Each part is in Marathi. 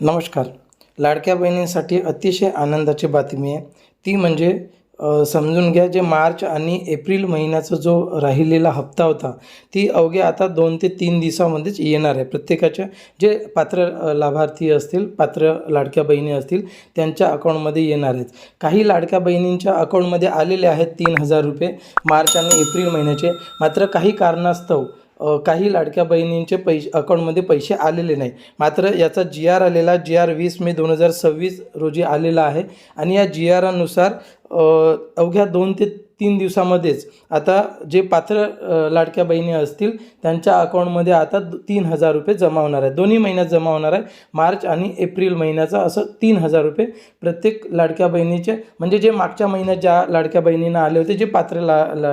नमस्कार. लाडक्या बहिणींसाठी अतिशय आनंदाची बातमी आहे. ती म्हणजे समजून घ्या, जे मार्च आणि एप्रिल महिन्याचा जो राहिलेला हप्ता होता, ती अवघ्या आता 2 ते 3 दिवसामध्येच येणार आहे. प्रत्येकाच्या जे पात्र लाभार्थी असतील, पात्र लाडक्या बहिणी असतील, त्यांच्या अकाउंटमध्ये येणार आहेत. काही लाडक्या बहिणींच्या अकाउंटमध्ये आलेले आहेत ₹3000 मार्च आणि एप्रिल महिन्याचे. मात्र काही कारणास्तव काही लाडक्या बहिणींचे अकाउंटमध्ये पैसे आलेले नाही. मात्र याचा जी-आर आलेला, जी-आर 20 मे 2026 रोजी आलेला आहे आणि या जी-आरनुसार अवघ्या 2 ते 3 दिवसामध्येच आता जे पात्र लाडक्या बहिणी असतील, त्यांच्या अकाउंटमध्ये आता ₹3000 जमा होणार आहेत. दोन्ही महिन्यात जमा होणार आहे. मार्च आणि एप्रिल महिन्याचा असं ₹3000 प्रत्येक लाडक्या बहिणीचे, म्हणजे जे मागच्या महिन्यात ज्या लाडक्या बहिणींना आले होते, जे पात्र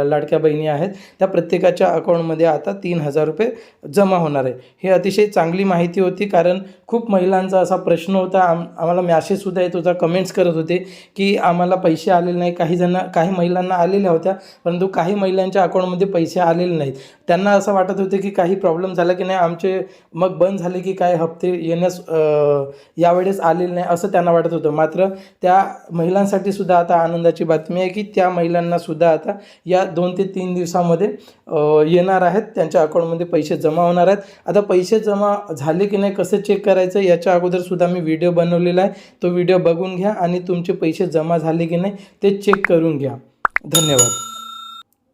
लाडक्या बहिणी आहेत, त्या प्रत्येकाच्या अकाउंटमध्ये आता ₹3000 जमा होणार आहे. हे अतिशय चांगली माहिती होती, कारण खूप महिलांचा असा प्रश्न होता. आम्हाला मॅसेजसुद्धा येत होता, कमेंट्स करत होते की आम्हाला पैसे आलेले नाही. काही महिलांना आलेल्या होत्या, परंतु काही महिलांच्या अकाउंटमध्ये पैसे आलेले नाहीत. त्यांना असं वाटत होते की काही प्रॉब्लेम झाला की नाही, आमचे मग बंद झाले की काय हप्ते येण्यास यावेळेस आलेले नाही, असं त्यांना वाटत होतं. मात्र त्या महिलांसाठी सुद्धा आता आनंदाची बातमी आहे की त्या महिलांनासुद्धा आता या 2 ते 3 दिवसामध्ये येणार आहेत. त्यांच्या अकाउंटमध्ये पैसे जमा होणार आहेत. आता पैसे जमा झाले की नाही, कसं चेक करायचं, याच्या अगोदरसुद्धा मी व्हिडिओ बनवलेला आहे. तो व्हिडिओ बघून घ्या आणि तुमचे पैसे जमा झाले की नाही ते चेक करून घ्या. धन्यवाद.